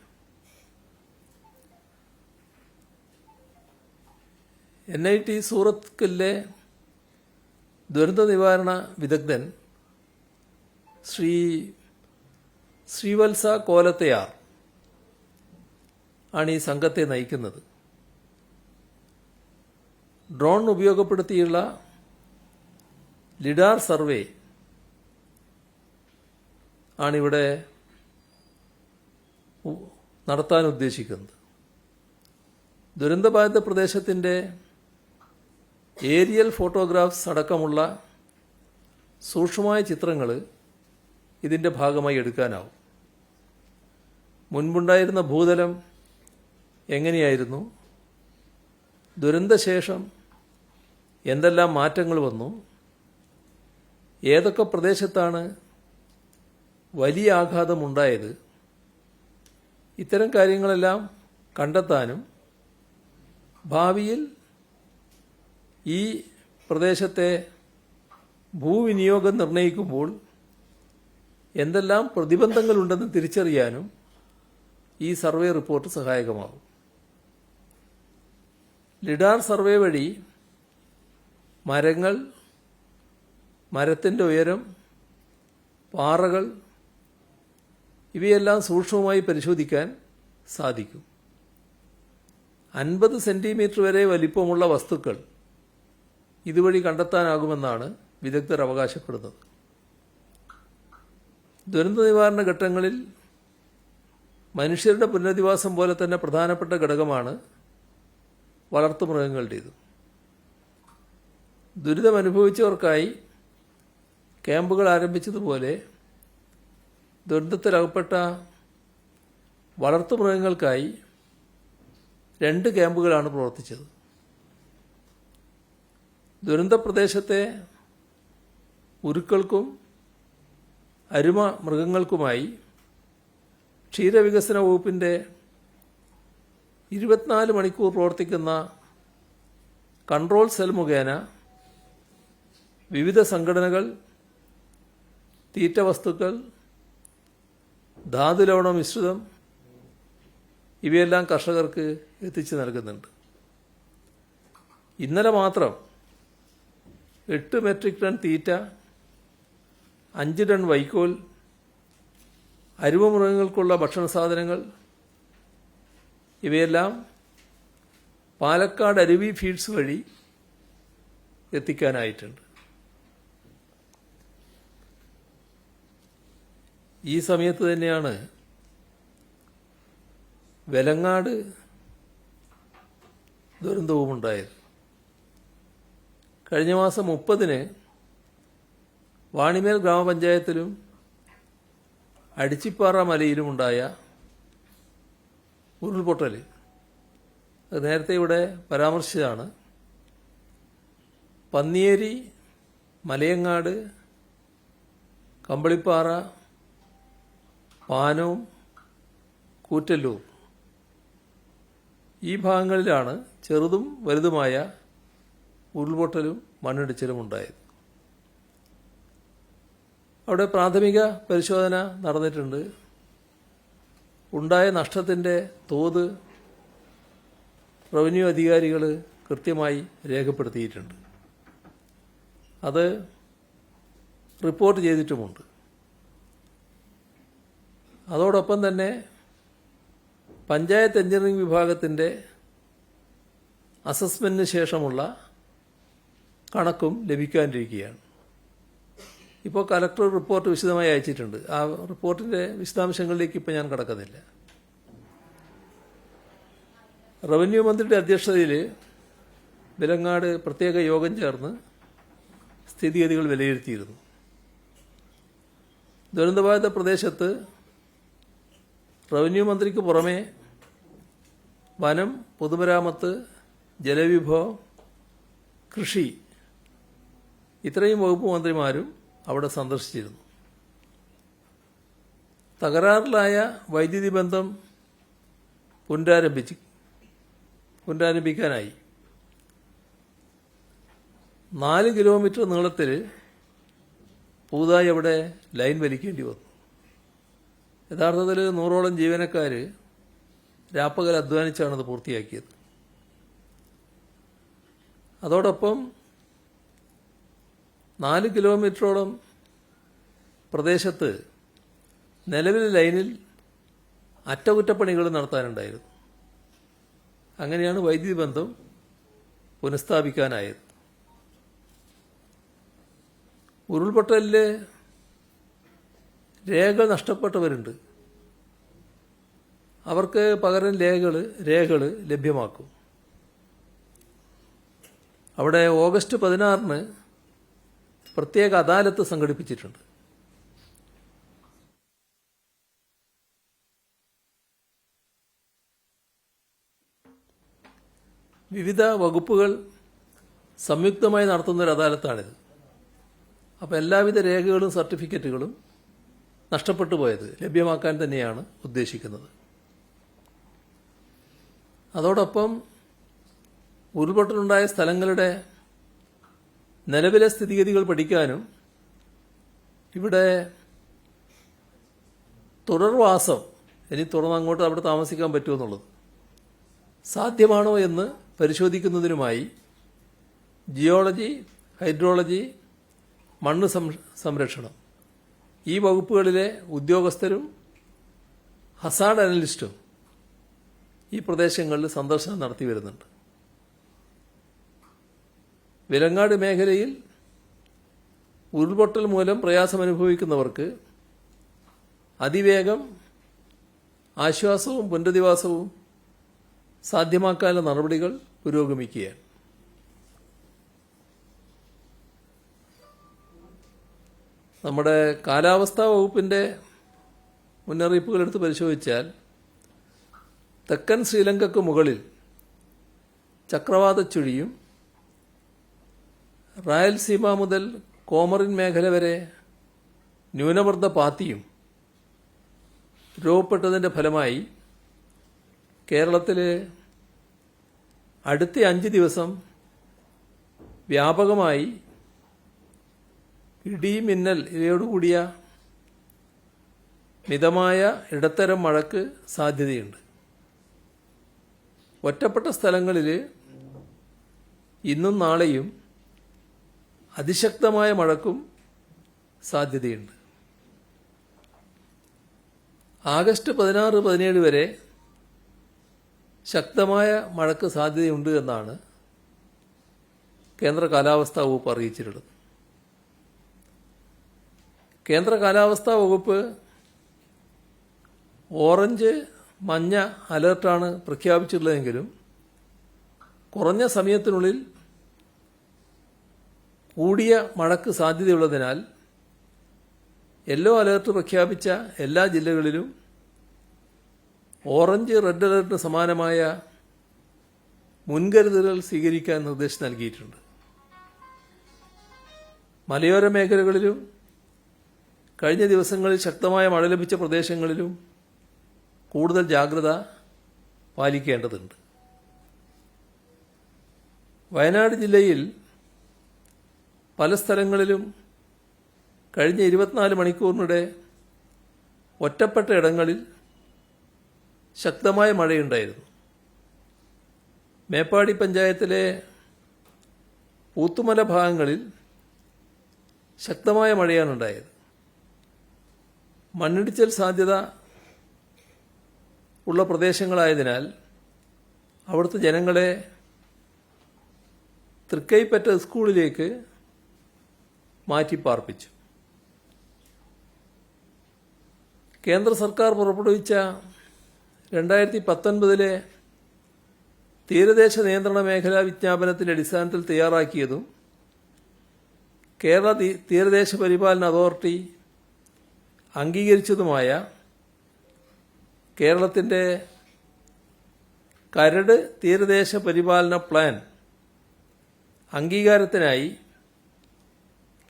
NIT സൂറത്തിലെ ദുരന്ത നിവാരണ വിദഗ്ധൻ ശ്രീവത്സ കോലത്തയാർ ആണ് ഈ സംഘത്തെ നയിക്കുന്നത്. ഡ്രോൺ ഉപയോഗപ്പെടുത്തിയുള്ള ലിഡാർ സർവേ ആണിവിടെ നടത്താൻ ഉദ്ദേശിക്കുന്നത്. ദുരന്തബാധിത പ്രദേശത്തിൻ്റെ ഏരിയൽ ഫോട്ടോഗ്രാഫ്സ് അടക്കമുള്ള സൂക്ഷ്മമായ ചിത്രങ്ങൾ ഇതിൻ്റെ ഭാഗമായി എടുക്കാനാവും. മുൻപുണ്ടായിരുന്ന ഭൂതലം എങ്ങനെയായിരുന്നു, ദുരന്തശേഷം എന്തെല്ലാം മാറ്റങ്ങൾ വന്നു, ഏതൊക്കെ പ്രദേശത്താണ് വലിയ ആഘാതമുണ്ടായത്, ഇത്തരം കാര്യങ്ങളെല്ലാം കണ്ടെത്താനും ഭാവിയിൽ ഈ പ്രദേശത്തെ ഭൂവിനിയോഗം നിർണ്ണയിക്കുമ്പോൾ എന്തെല്ലാം പ്രതിബന്ധങ്ങളുണ്ടെന്ന് തിരിച്ചറിയാനും ഈ സർവേ റിപ്പോർട്ട് സഹായകമാകും. ലിഡാർ സർവേ വഴി മരങ്ങൾ, മരത്തിൻ്റെ ഉയരം, പാറകൾ ഇവയെല്ലാം സൂക്ഷ്മമായി പരിശോധിക്കാൻ സാധിക്കും. 50 സെന്റിമീറ്റർ വരെ വലിപ്പമുള്ള വസ്തുക്കൾ ഇതുവഴി കണ്ടെത്താനാകുമെന്നാണ് വിദഗ്ധർ അവകാശപ്പെടുന്നത്. ദുരന്ത നിവാരണ ഘട്ടങ്ങളിൽ മനുഷ്യരുടെ പുനരധിവാസം പോലെ തന്നെ പ്രധാനപ്പെട്ട ഘടകമാണ് വളർത്തുമൃഗങ്ങളുടേത്. ദുരിതമനുഭവിച്ചവർക്കായി ക്യാമ്പുകൾ ആരംഭിച്ചതുപോലെ ദുരന്തത്തിലകപ്പെട്ട വളർത്തുമൃഗങ്ങൾക്കായി 2 ക്യാമ്പുകളാണ് പ്രവർത്തിച്ചത്. ദുരന്ത പ്രദേശത്തെ ഉരുക്കൾക്കും അരുമ മൃഗങ്ങൾക്കുമായി ക്ഷീരവികസന വകുപ്പിൻ്റെ 24 മണിക്കൂർ പ്രവർത്തിക്കുന്ന കൺട്രോൾ സെൽ മുഖേന വിവിധ സംഘടനകൾ തീറ്റ വസ്തുക്കൾ, ധാതുലവണ മിശ്രിതം ഇവയെല്ലാം കർഷകർക്ക് എത്തിച്ചു നൽകുന്നുണ്ട്. ഇന്നലെ മാത്രം 8 മെട്രിക് ടൺ തീറ്റ, 5 ടൺ വൈക്കോൽ, അരുമമൃഗങ്ങൾക്കുള്ള ഭക്ഷണ സാധനങ്ങൾ ഇവയെല്ലാം പാലക്കാട് അരുവി ഫീഡ്സ് വഴി എത്തിക്കാനായിട്ടുണ്ട്. ഈ സമയത്ത് തന്നെയാണ് വെലങ്ങാട് ദുരന്തവുമുണ്ടായത്. കഴിഞ്ഞ മാസം 30-ന് വാണിമേൽ ഗ്രാമപഞ്ചായത്തിലും അടിച്ചിപ്പാറ മലയിലുമുണ്ടായ ഉരുൾപൊട്ടൽ അത് നേരത്തെ ഇവിടെ പരാമർശിച്ചതാണ്. പന്നിയേരി, മലയങ്ങാട്, കമ്പളിപ്പാറ, പാനവും കൂറ്റല്ലൂർ ഈ ഭാഗങ്ങളിലാണ് ചെറുതും വലുതുമായ ഉരുൾപൊട്ടലും മണ്ണിടിച്ചിലും ഉണ്ടായത്. അവിടെ പ്രാഥമിക പരിശോധന നടന്നിട്ടുണ്ട്. ഉണ്ടായ നഷ്ടത്തിൻ്റെ തോത് റവന്യൂ അധികാരികൾ കൃത്യമായി രേഖപ്പെടുത്തിയിട്ടുണ്ട്. അത് റിപ്പോർട്ട് ചെയ്തിട്ടുമുണ്ട്. അതോടൊപ്പം തന്നെ പഞ്ചായത്ത് എഞ്ചിനീയറിംഗ് വിഭാഗത്തിൻ്റെ അസസ്മെന്റിന് ശേഷമുള്ള കണക്കും ലഭിക്കാനിരിക്കുകയാണ്. ഇപ്പോൾ കലക്ടർ റിപ്പോർട്ട് വിശദമായി അയച്ചിട്ടുണ്ട്. ആ റിപ്പോർട്ടിൻ്റെ വിശദാംശങ്ങളിലേക്ക് ഇപ്പോൾ ഞാൻ കടക്കുന്നില്ല. റവന്യൂ മന്ത്രിയുടെ അധ്യക്ഷതയിൽ വിലങ്ങാട് പ്രത്യേക യോഗം ചേർന്ന് സ്ഥിതിഗതികൾ വിലയിരുത്തിയിരുന്നു. ദുരന്തബാധിത പ്രദേശത്ത് റവന്യൂ മന്ത്രിക്ക് പുറമെ വനം, പൊതുമരാമത്ത്, ജലവിഭവം, കൃഷി ഇത്രയും വകുപ്പ് മന്ത്രിമാരും അവിടെ സന്ദർശിച്ചിരുന്നു. തകരാറിലായ വൈദ്യുതി ബന്ധം പുനരാരംഭിക്കാനായി 4 കിലോമീറ്റർ നീളത്തിൽ പുതുതായി അവിടെ ലൈൻ വലിക്കേണ്ടി വന്നു. യഥാർത്ഥത്തിൽ 100ഓളം ജീവനക്കാർ രാപ്പകൽ അധ്വാനിച്ചാണ് അത് പൂർത്തിയാക്കിയത്. അതോടൊപ്പം 4 കിലോമീറ്ററോളം പ്രദേശത്ത് നിലവിലെ ലൈനിൽ അറ്റകുറ്റപ്പണികൾ നടത്താനുണ്ടായിരുന്നു. അങ്ങനെയാണ് വൈദ്യുതി ബന്ധം പുനഃസ്ഥാപിക്കാനായത്. ഉരുൾപൊട്ടലിൽ രേഖകൾ നഷ്ടപ്പെട്ടവരുണ്ട്. അവർക്ക് പകരം രേഖകൾ ലഭ്യമാക്കും. അവിടെ ഓഗസ്റ്റ് 16-ന് പ്രത്യേക അദാലത്ത് സംഘടിപ്പിച്ചിട്ടുണ്ട്. വിവിധ വകുപ്പുകൾ സംയുക്തമായി നടത്തുന്നൊരു അദാലത്താണിത്. അപ്പോൾ എല്ലാവിധ രേഖകളും സർട്ടിഫിക്കറ്റുകളും നഷ്ടപ്പെട്ടു പോയത് ലഭ്യമാക്കാൻ തന്നെയാണ് ഉദ്ദേശിക്കുന്നത്. അതോടൊപ്പം ഉരുൾപൊട്ടലുണ്ടായ സ്ഥലങ്ങളുടെ നിലവിലെ സ്ഥിതിഗതികൾ പഠിക്കാനും ഇവിടെ തുടർവാസം ഇനി തുറന്നങ്ങോട്ട് അവിടെ താമസിക്കാൻ പറ്റുമെന്നുള്ളത് സാധ്യമാണോ എന്ന് പരിശോധിക്കുന്നതിനുമായി ജിയോളജി, ഹൈഡ്രോളജി, മണ്ണ് സംരക്ഷണം ഈ വകുപ്പുകളിലെ ഉദ്യോഗസ്ഥരും ഹസാർഡ് അനലിസ്റ്റും ഈ പ്രദേശങ്ങളിൽ സന്ദർശനം നടത്തി വരുന്നുണ്ട്. വിലങ്ങാട് മേഖലയിൽ ഉരുൾപൊട്ടൽ മൂലം പ്രയാസമനുഭവിക്കുന്നവർക്ക് അതിവേഗം ആശ്വാസവും പുനരധിവാസവും സാധ്യമാക്കാനുള്ള നടപടികൾ പുരോഗമിക്കുകയാണ്. നമ്മുടെ കാലാവസ്ഥാ വകുപ്പിൻ്റെ മുന്നറിയിപ്പുകൾ എടുത്ത് പരിശോധിച്ചാൽ തെക്കൻ ശ്രീലങ്കയ്ക്ക് മുകളിൽ ചക്രവാത ചുഴിയും റായൽസീമ മുതൽ കോമറിൻ മേഖല വരെ ന്യൂനമർദ്ദ പാത്തിയും രൂപപ്പെട്ടതിൻ്റെ ഫലമായി കേരളത്തിൽ അടുത്ത 5 ദിവസം വ്യാപകമായി ഇടി, മിന്നൽ ഇവയോടുകൂടിയ മിതമായ ഇടത്തരം മഴയ്ക്ക് സാധ്യതയുണ്ട്. ഒറ്റപ്പെട്ട സ്ഥലങ്ങളിൽ ഇന്നും നാളെയും അതിശക്തമായ മഴയ്ക്കും സാധ്യതയുണ്ട്. ആഗസ്റ്റ് 16-17 വരെ ശക്തമായ മഴയ്ക്ക് സാധ്യതയുണ്ട് എന്നാണ് കേന്ദ്ര കാലാവസ്ഥാ വകുപ്പ് അറിയിച്ചിട്ടുള്ളത്. കേന്ദ്ര കാലാവസ്ഥാ വകുപ്പ് ഓറഞ്ച്, മഞ്ഞ അലർട്ടാണ് പ്രഖ്യാപിച്ചിട്ടുള്ളതെങ്കിലും കുറഞ്ഞ സമയത്തിനുള്ളിൽ കൂടിയ മഴയ്ക്ക് സാധ്യതയുള്ളതിനാൽ യെല്ലോ അലർട്ട് പ്രഖ്യാപിച്ച എല്ലാ ജില്ലകളിലും ഓറഞ്ച്, റെഡ് അലർട്ടിന് സമാനമായ മുൻകരുതലുകൾ സ്വീകരിക്കാൻ നിർദ്ദേശം നൽകിയിട്ടുണ്ട്. മലയോര മേഖലകളിലും കഴിഞ്ഞ ദിവസങ്ങളിൽ ശക്തമായ മഴ ലഭിച്ച പ്രദേശങ്ങളിലും കൂടുതൽ ജാഗ്രത പാലിക്കേണ്ടതുണ്ട്. വയനാട് ജില്ലയിൽ പല സ്ഥലങ്ങളിലും കഴിഞ്ഞ 24 മണിക്കൂറിനിടെ ഒറ്റപ്പെട്ട ഇടങ്ങളിൽ ശക്തമായ മഴയുണ്ടായിരുന്നു. മേപ്പാടി പഞ്ചായത്തിലെ പൂത്തുമല ഭാഗങ്ങളിൽ ശക്തമായ മഴയാണുണ്ടായത്. മണ്ണിടിച്ചിൽ സാധ്യത ഉള്ള പ്രദേശങ്ങളായതിനാൽ അവിടുത്തെ ജനങ്ങളെ തൃക്കൈപ്പറ്റ സ്കൂളിലേക്ക് മാറ്റിപ്പാർപ്പിച്ചു. കേന്ദ്ര സർക്കാർ പുറപ്പെടുവിച്ച 2019 തീരദേശ നിയന്ത്രണ മേഖലാ വിജ്ഞാപനത്തിന്റെ അടിസ്ഥാനത്തിൽ തയ്യാറാക്കിയതും കേരള തീരദേശ പരിപാലന അതോറിറ്റി അംഗീകരിച്ചതുമായ കേരളത്തിന്റെ കരട് തീരദേശ പരിപാലന പ്ലാൻ അംഗീകാരത്തിനായി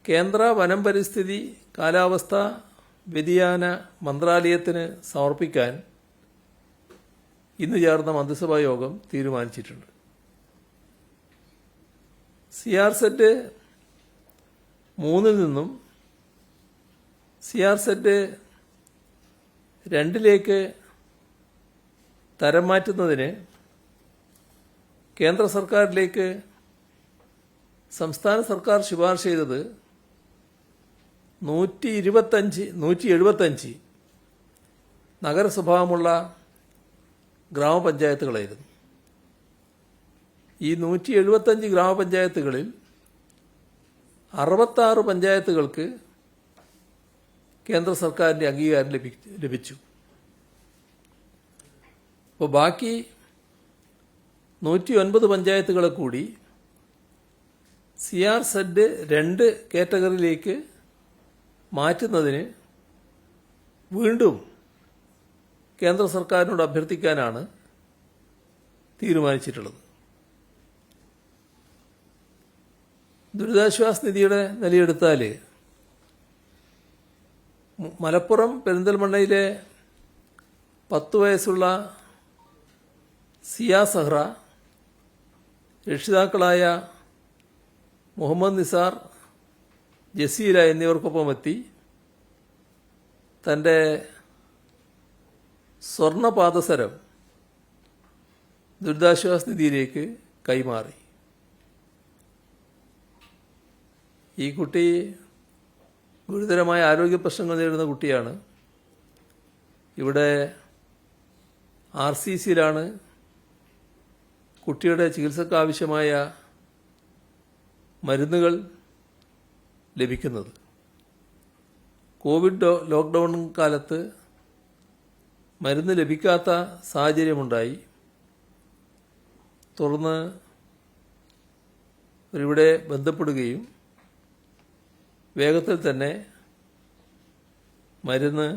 കേന്ദ്ര വനം പരിസ്ഥിതി കാലാവസ്ഥ വ്യതിയാന മന്ത്രാലയത്തിന് സമർപ്പിക്കാൻ ഇന്ന് ചേർന്ന മന്ത്രിസഭാ യോഗം തീരുമാനിച്ചിട്ടുണ്ട്. CRZ 3 നിന്നും CRZ 2 തരം മാറ്റുന്നതിന് കേന്ദ്ര സർക്കാരിലേക്ക് സംസ്ഥാന സർക്കാർ ശുപാർശ ചെയ്തത് 175 നഗരസ്വഭാവമുള്ള ഗ്രാമപഞ്ചായത്തുകളായിരുന്നു. ഈ 175 ഗ്രാമപഞ്ചായത്തുകളിൽ 66 പഞ്ചായത്തുകൾക്ക് കേന്ദ്ര സർക്കാരിന്റെ അംഗീകാരം ലഭിച്ചു. അപ്പോൾ ബാക്കി 109 പഞ്ചായത്തുകളെ കൂടി CRZ 2 കാറ്റഗറിയിലേക്ക് മാറ്റുന്നതിന് വീണ്ടും കേന്ദ്ര സർക്കാരിനോട് അഭ്യർത്ഥിക്കാനാണ് തീരുമാനിച്ചിട്ടുള്ളത്. ദുരിതാശ്വാസ നിധിയുടെ നിലയെടുത്താൽ മലപ്പുറം പെരിന്തൽമണ്ണയിലെ 10 വയസ്സുള്ള സിയ സഹ്റ രക്ഷിതാക്കളായ മുഹമ്മദ് നിസാർ, ജസീല എന്നിവർക്കൊപ്പം എത്തി തന്റെ സ്വർണ്ണ പാദസരം ദുരിതാശ്വാസ നിധിയിലേക്ക് കൈമാറി. ഈ കുട്ടി ഗുരുതരമായ ആരോഗ്യ പ്രശ്നങ്ങൾ നേരിടുന്ന കുട്ടിയാണ്. ഇവിടെ RCCയിലാണ് കുട്ടിയുടെ ചികിത്സക്ക് ആവശ്യമായ മരുന്നുകൾ ലഭിക്കുന്നത്. കോവിഡ് ലോക്ക്ഡൌൺ കാലത്ത് മരുന്ന് ലഭിക്കാത്ത സാഹചര്യമുണ്ടായി. തുടർന്ന് ഇവിടെ ബന്ധപ്പെടുകയും വേഗത്തിൽ തന്നെ മരുന്ന്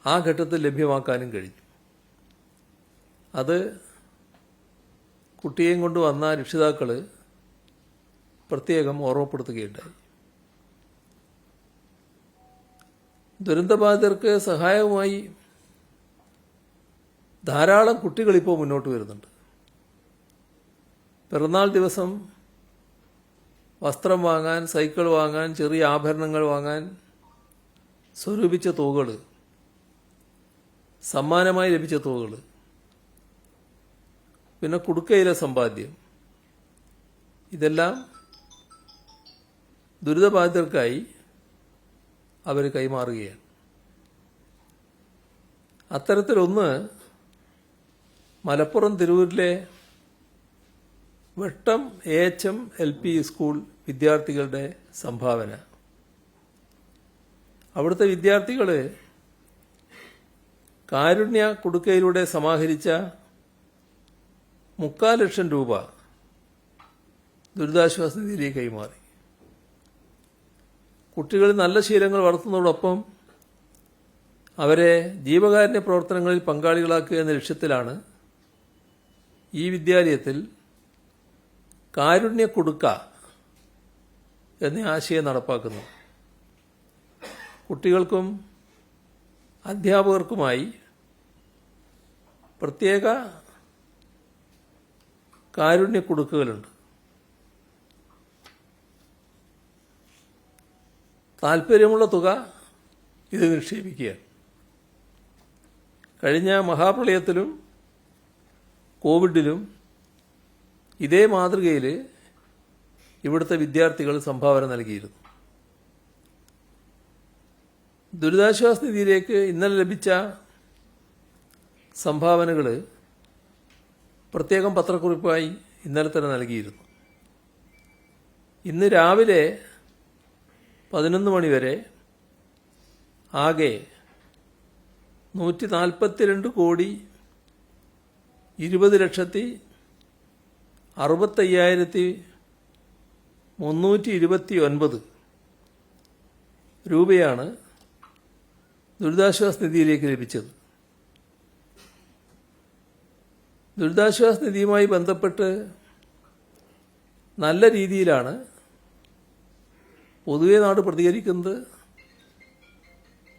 ആ ഘട്ടത്തിൽ ലഭ്യമാക്കാനും കഴിഞ്ഞു. അത് കുട്ടിയെയും കൊണ്ട് വന്ന രക്ഷിതാക്കൾ പ്രത്യേകം ഓർമ്മപ്പെടുത്തുകയുണ്ടായി. ദുരന്തബാധിതർക്ക് സഹായവുമായി ധാരാളം കുട്ടികളിപ്പോൾ മുന്നോട്ട് വരുന്നുണ്ട്. പിറന്നാൾ ദിവസം വസ്ത്രം വാങ്ങാൻ, സൈക്കിൾ വാങ്ങാൻ, ചെറിയ ആഭരണങ്ങൾ വാങ്ങാൻ സ്വരൂപിച്ച തുകകൾ, സമ്മാനമായി ലഭിച്ച തുകകൾ, പിന്നെ കുടുക്കയിലെ സമ്പാദ്യം, ഇതെല്ലാം ദുരിതബാധിതർക്കായി അവർ കൈമാറുകയാണ്. അത്തരത്തിലൊന്ന് മലപ്പുറം തിരൂരിലെ വെട്ടം AHM LP സ്കൂൾ വിദ്യാർത്ഥികളുടെ സംഭാവന. അവിടുത്തെ വിദ്യാർത്ഥികൾ കാരുണ്യ കുടുക്കയിലൂടെ സമാഹരിച്ച 3,400,000 രൂപ ദുരിതാശ്വാസ നിധിയിലേക്ക് കൈമാറി. കുട്ടികൾ നല്ല ശീലങ്ങൾ വളർത്തുന്നതോടൊപ്പം അവരെ ജീവകാരുണ്യ പ്രവർത്തനങ്ങളിൽ പങ്കാളികളാക്കുക എന്ന ലക്ഷ്യത്തിലാണ് ഈ വിദ്യാലയത്തിൽ കാരുണ്യ കുടുക്ക എന്ന ആശയം നടപ്പാക്കുന്നു. കുട്ടികൾക്കും അധ്യാപകർക്കുമായി പ്രത്യേക കാരുണ്യ കുടുക്കുകളുണ്ട്. താൽപ്പര്യമുള്ള തുക ഇത് നിക്ഷേപിക്കുകയാണ്. കഴിഞ്ഞ മഹാപ്രളയത്തിലും കോവിഡിലും ഇതേ മാതൃകയിൽ ഇവിടുത്തെ വിദ്യാർത്ഥികൾ സംഭാവന നൽകിയിരുന്നു. ദുരിതാശ്വാസ നിധിയിലേക്ക് ഇന്നലെ ലഭിച്ച സംഭാവനകൾ പ്രത്യേകം പത്രക്കുറിപ്പായി ഇന്നലെ തന്നെ നൽകിയിരുന്നു. ഇന്ന് രാവിലെ 11 മണി വരെ ആകെ 140,20,65,329 രൂപയാണ് ദുരിതാശ്വാസ നിധിയിലേക്ക് ലഭിച്ചത്. ദുരിതാശ്വാസ നിധിയുമായി ബന്ധപ്പെട്ട് നല്ല രീതിയിലാണ് പൊതുവെ നാട് പ്രതികരിക്കുന്നത്.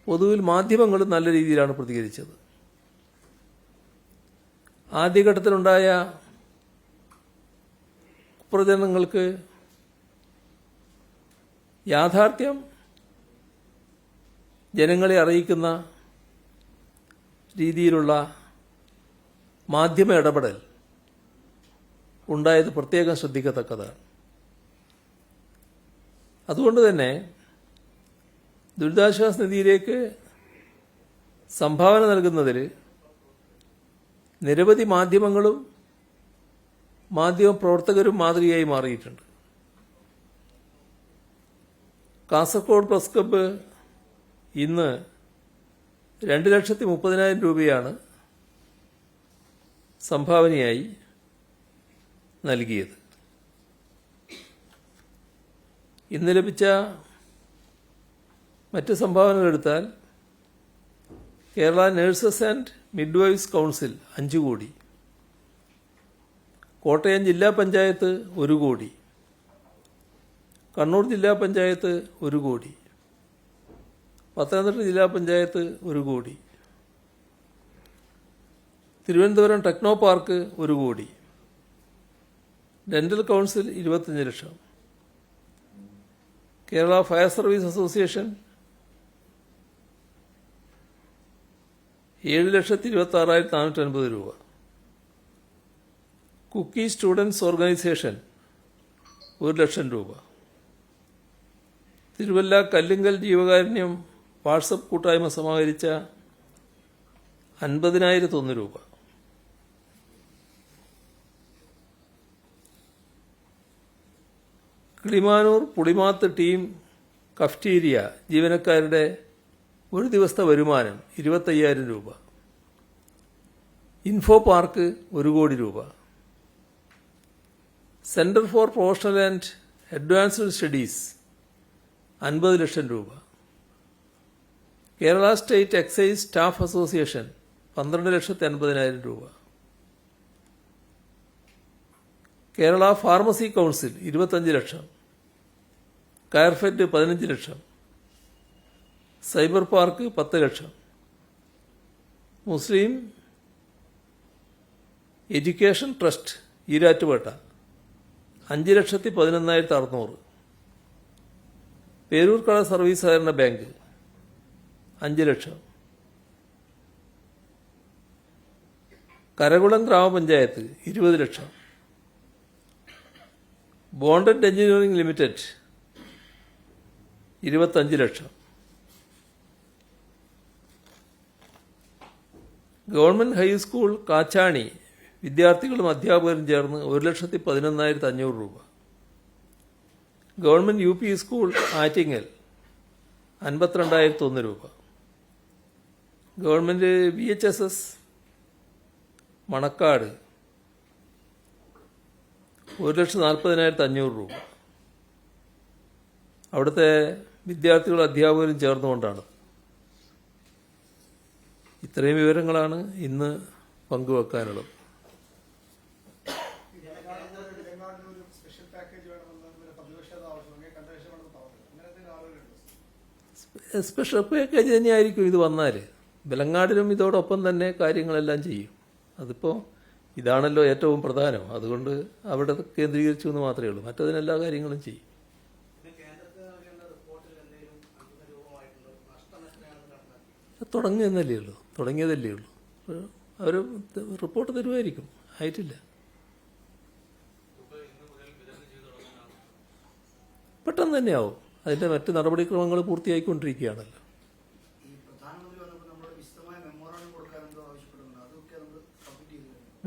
പൊതുവിൽ മാധ്യമങ്ങളും നല്ല രീതിയിലാണ് പ്രതികരിച്ചത്. ആദ്യഘട്ടത്തിലുണ്ടായ പ്രചരണങ്ങൾക്ക് യാഥാർത്ഥ്യം ജനങ്ങളെ അറിയിക്കുന്ന രീതിയിലുള്ള മാധ്യമ ഇടപെടൽ ഉണ്ടായത് പ്രത്യേകം ശ്രദ്ധിക്കത്തക്കതാണ്. അതുകൊണ്ട് തന്നെ ദുരിതാശ്വാസ നിധിയിലേക്ക് സംഭാവന നൽകുന്നതിൽ നിരവധി മാധ്യമങ്ങളും മാധ്യമപ്രവർത്തകരും മാതൃകയായി മാറിയിട്ടുണ്ട്. കാസർഗോഡ് പ്രസ് ക്ലബ്ബ് ഇന്ന് 2,30,000 രൂപയാണ് സംഭാവനയായി നൽകിയത്. ഇന്ന് ലഭിച്ച മറ്റ് സംഭാവനകളെടുത്താൽ Kerala nurses and midwives council 5 crore, Kottayam ജില്ലാ പഞ്ചായത്ത് 1 കോടി, കണ്ണൂർ ജില്ലാ പഞ്ചായത്ത് 1 കോടി, പത്തനംതിട്ട ജില്ലാ പഞ്ചായത്ത് 1 കോടി, തിരുവനന്തപുരം ടെക്നോ പാർക്ക് 1 കോടി, ഡെന്റൽ കൗൺസിൽ 25 ലക്ഷം, കേരള ഫയർ സർവീസ് അസോസിയേഷൻ 7,26,450 രൂപ, കുക്കി സ്റ്റുഡൻസ് ഓർഗനൈസേഷൻ 1 ലക്ഷം രൂപ, തിരുവല്ല കല്ലുങ്കൽ ജീവകാരുണ്യം വാട്സപ്പ് കൂട്ടായ്മ സമാഹരിച്ച 50,001 രൂപ, കിളിമാനൂർ പുളിമാത്ത് ടീം കഫ്റ്റീരിയ ജീവനക്കാരുടെ ഒരു ദിവസത്തെ വരുമാനം 25,000 രൂപ, ഇൻഫോ പാർക്ക് 1 കോടി രൂപ, centre for professional and advanced studies 50 lakh രൂപ, Kerala state excise staff association 12,50,000 രൂപ, Kerala pharmacy council 25 lakh, Coirfed 15 lakh, cyber park 10 lakh, Muslim education trust Erattupetta 5,11,600, Peroorkada service സഹകരണ ബാങ്ക് 5 ലക്ഷം, കരകുളം ഗ്രാമപഞ്ചായത്ത് 20 lakh, bonded engineering limited 25 lakh, government high school Kachani വിദ്യാർത്ഥികളും അധ്യാപകരും ചേർന്ന് 1,11,500 രൂപ, ഗവൺമെന്റ് UP സ്കൂൾ ആറ്റിങ്ങൽ 52,001 രൂപ, ഗവൺമെന്റ് VHSS മണക്കാട് 1,40,500 രൂപ. അവിടുത്തെ വിദ്യാർത്ഥികളും അധ്യാപകരും ചേർന്നുകൊണ്ടാണ്. ഇത്രയും വിവരങ്ങളാണ് ഇന്ന് പങ്കുവെക്കാനുള്ളത്. സ്പെഷ്യൽ പാക്കേജ് തന്നെയായിരിക്കും ഇത് വന്നാൽ. ബലങ്ങാടിലും ഇതോടൊപ്പം തന്നെ കാര്യങ്ങളെല്ലാം ചെയ്യും. അതിപ്പോൾ ഇതാണല്ലോ ഏറ്റവും പ്രധാനം. അതുകൊണ്ട് അവിടെ കേന്ദ്രീകരിച്ചു എന്ന് മാത്രമേ ഉള്ളൂ. മറ്റതിനെല്ലാ കാര്യങ്ങളും ചെയ്യും. തുടങ്ങിയതല്ലേ ഉള്ളൂ. അവർ റിപ്പോർട്ട് തരുമായിരിക്കും. ആയിട്ടില്ല. പെട്ടെന്ന് തന്നെയാവും. അതിൻ്റെ മറ്റ് നടപടിക്രമങ്ങൾ പൂർത്തിയായിക്കൊണ്ടിരിക്കുകയാണല്ലോ.